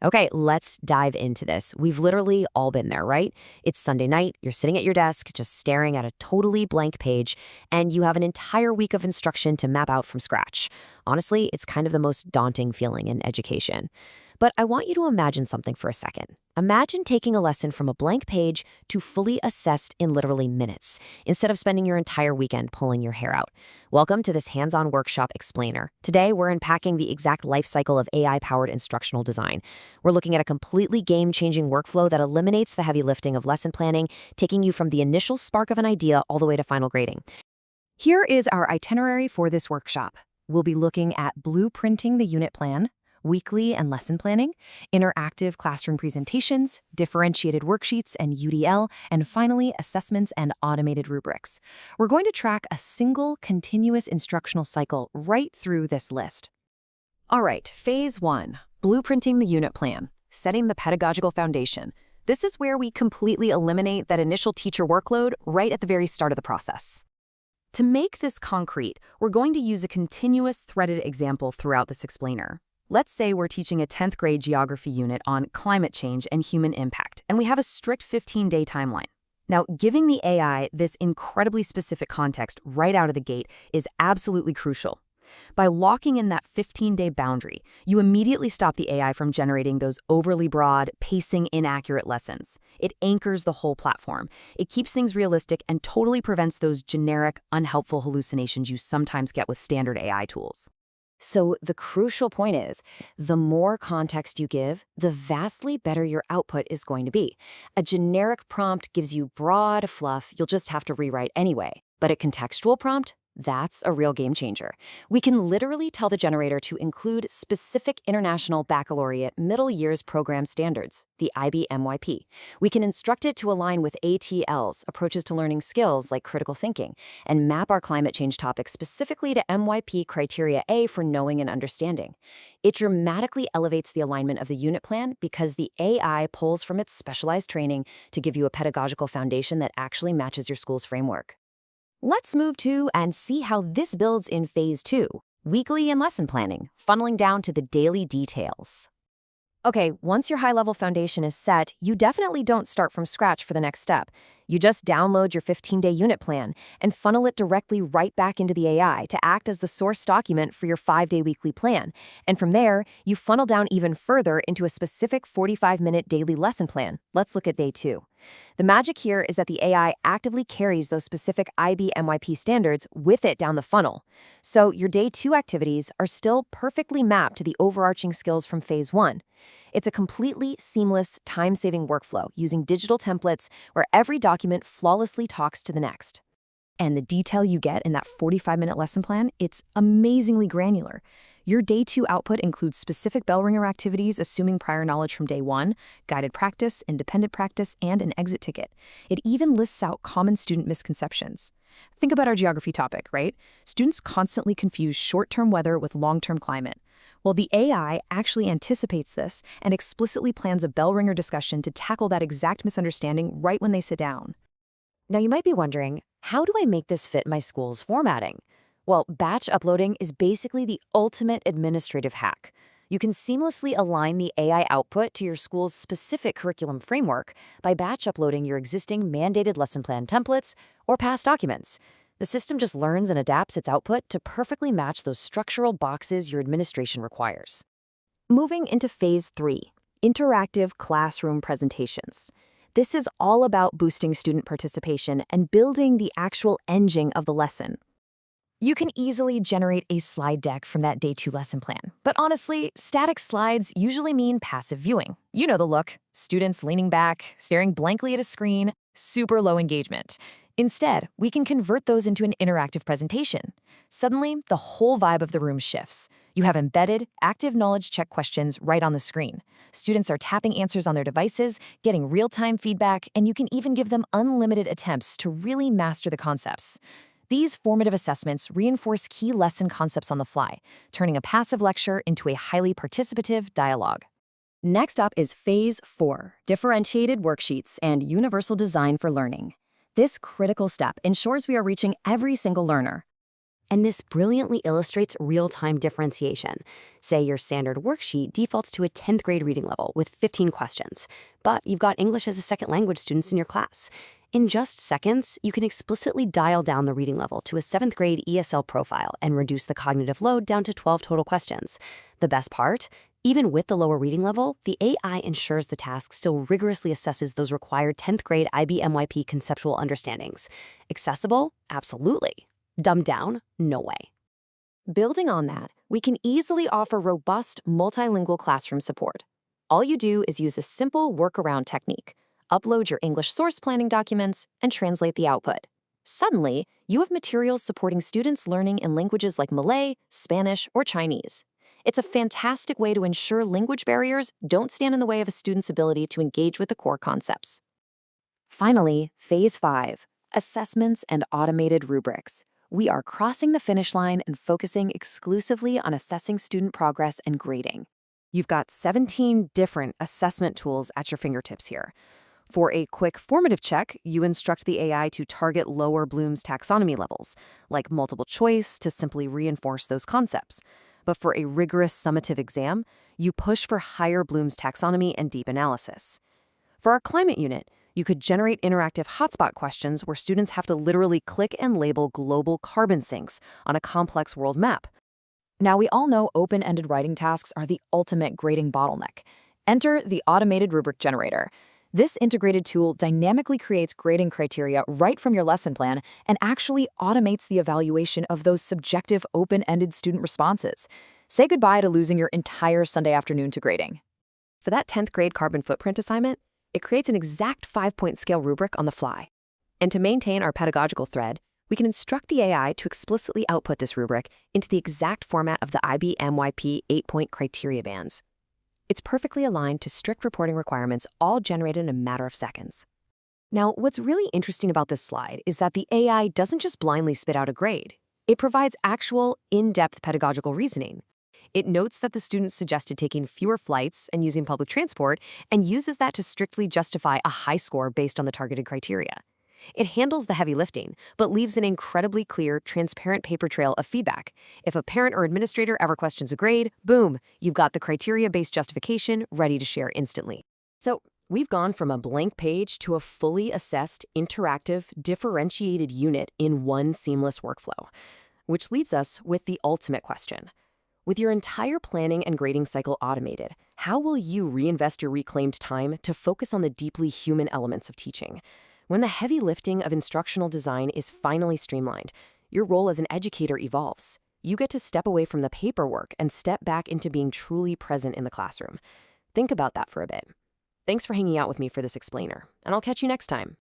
Okay, let's dive into this. We've literally all been there, right? It's Sunday night, you're sitting at your desk, just staring at a totally blank page, and you have an entire week of instruction to map out from scratch. Honestly, it's kind of the most daunting feeling in education. But I want you to imagine something for a second. Imagine taking a lesson from a blank page to fully assessed in literally minutes, instead of spending your entire weekend pulling your hair out. Welcome to this hands-on workshop explainer. Today, we're unpacking the exact life cycle of AI-powered instructional design. We're looking at a completely game-changing workflow that eliminates the heavy lifting of lesson planning, taking you from the initial spark of an idea all the way to final grading. Here is our itinerary for this workshop. We'll be looking at blueprinting the unit plan, weekly and lesson planning, interactive classroom presentations, differentiated worksheets and UDL, and finally, assessments and automated rubrics. We're going to track a single continuous instructional cycle right through this list. All right, Phase 1, blueprinting the unit plan, setting the pedagogical foundation. This is where we completely eliminate that initial teacher workload right at the very start of the process. To make this concrete, we're going to use a continuous threaded example throughout this explainer. Let's say we're teaching a 10th grade geography unit on climate change and human impact, and we have a strict 15-day timeline. Now, giving the AI this incredibly specific context right out of the gate is absolutely crucial. By locking in that 15-day boundary, you immediately stop the AI from generating those overly broad, pacing inaccurate lessons. It anchors the whole platform. It keeps things realistic and totally prevents those generic, unhelpful hallucinations you sometimes get with standard AI tools. So the crucial point is, the more context you give, the vastly better your output is going to be. A generic prompt gives you broad fluff you'll just have to rewrite anyway. But a contextual prompt? That's a real game changer. We can literally tell the generator to include specific International Baccalaureate Middle Years Program Standards, the IBMYP. We can instruct it to align with ATL's, approaches to learning skills like critical thinking, and map our climate change topics specifically to MYP Criteria A for knowing and understanding. It dramatically elevates the alignment of the unit plan because the AI pulls from its specialized training to give you a pedagogical foundation that actually matches your school's framework. Let's move to and see how this builds in Phase 2, weekly and lesson planning, funneling down to the daily details. Okay, once your high-level foundation is set, you definitely don't start from scratch for the next step. You just download your 15-day unit plan and funnel it directly right back into the AI to act as the source document for your 5-day weekly plan. And from there, you funnel down even further into a specific 45-minute daily lesson plan. Let's look at Day 2. The magic here is that the AI actively carries those specific IBMYP standards with it down the funnel. So your Day 2 activities are still perfectly mapped to the overarching skills from Phase 1. It's a completely seamless, time-saving workflow using digital templates where every document flawlessly talks to the next. And the detail you get in that 45-minute lesson plan, it's amazingly granular. Your Day 2 output includes specific bell ringer activities assuming prior knowledge from Day 1, guided practice, independent practice, and an exit ticket. It even lists out common student misconceptions. Think about our geography topic, right? Students constantly confuse short-term weather with long-term climate. Well, the AI actually anticipates this and explicitly plans a bell ringer discussion to tackle that exact misunderstanding right when they sit down. Now you might be wondering, how do I make this fit my school's formatting? Well, batch uploading is basically the ultimate administrative hack. You can seamlessly align the AI output to your school's specific curriculum framework by batch uploading your existing mandated lesson plan templates or past documents. The system just learns and adapts its output to perfectly match those structural boxes your administration requires. Moving into Phase 3, interactive classroom presentations. This is all about boosting student participation and building the actual engine of the lesson. You can easily generate a slide deck from that Day 2 lesson plan. But honestly, static slides usually mean passive viewing. You know the look. Students leaning back, staring blankly at a screen, super low engagement. Instead, we can convert those into an interactive presentation. Suddenly, the whole vibe of the room shifts. You have embedded, active knowledge check questions right on the screen. Students are tapping answers on their devices, getting real-time feedback, and you can even give them unlimited attempts to really master the concepts. These formative assessments reinforce key lesson concepts on the fly, turning a passive lecture into a highly participative dialogue. Next up is Phase 4, differentiated worksheets and universal design for learning. This critical step ensures we are reaching every single learner. And this brilliantly illustrates real-time differentiation. Say your standard worksheet defaults to a 10th grade reading level with 15 questions, but you've got English as a second language students in your class. In just seconds, you can explicitly dial down the reading level to a 7th grade ESL profile and reduce the cognitive load down to 12 total questions. The best part? Even with the lower reading level, the AI ensures the task still rigorously assesses those required 10th grade IB/MYP conceptual understandings. Accessible? Absolutely. Dumbed down? No way. Building on that, we can easily offer robust multilingual classroom support. All you do is use a simple workaround technique. Upload your English source planning documents and translate the output. Suddenly, you have materials supporting students learning in languages like Malay, Spanish, or Chinese. It's a fantastic way to ensure language barriers don't stand in the way of a student's ability to engage with the core concepts. Finally, Phase 5, Assessments and Automated Rubrics. We are crossing the finish line and focusing exclusively on assessing student progress and grading. You've got 17 different assessment tools at your fingertips here. For a quick formative check, you instruct the AI to target lower Bloom's taxonomy levels, like multiple choice to simply reinforce those concepts. But for a rigorous summative exam, you push for higher Bloom's taxonomy and deep analysis. For our climate unit, you could generate interactive hotspot questions where students have to literally click and label global carbon sinks on a complex world map. Now, we all know open-ended writing tasks are the ultimate grading bottleneck. Enter the Automated Rubric Generator. This integrated tool dynamically creates grading criteria right from your lesson plan and actually automates the evaluation of those subjective open-ended student responses. Say goodbye to losing your entire Sunday afternoon to grading. For that 10th grade carbon footprint assignment, it creates an exact 5-point scale rubric on the fly. And to maintain our pedagogical thread, we can instruct the AI to explicitly output this rubric into the exact format of the IB/MYP 8-point criteria bands. It's perfectly aligned to strict reporting requirements, all generated in a matter of seconds. Now, what's really interesting about this slide is that the AI doesn't just blindly spit out a grade. It provides actual, in-depth pedagogical reasoning. It notes that the student suggested taking fewer flights and using public transport and uses that to strictly justify a high score based on the targeted criteria. It handles the heavy lifting, but leaves an incredibly clear, transparent paper trail of feedback. If a parent or administrator ever questions a grade, boom, you've got the criteria-based justification ready to share instantly. So, we've gone from a blank page to a fully assessed, interactive, differentiated unit in one seamless workflow. Which leaves us with the ultimate question. With your entire planning and grading cycle automated, how will you reinvest your reclaimed time to focus on the deeply human elements of teaching? When the heavy lifting of instructional design is finally streamlined, your role as an educator evolves. You get to step away from the paperwork and step back into being truly present in the classroom. Think about that for a bit. Thanks for hanging out with me for this explainer, and I'll catch you next time.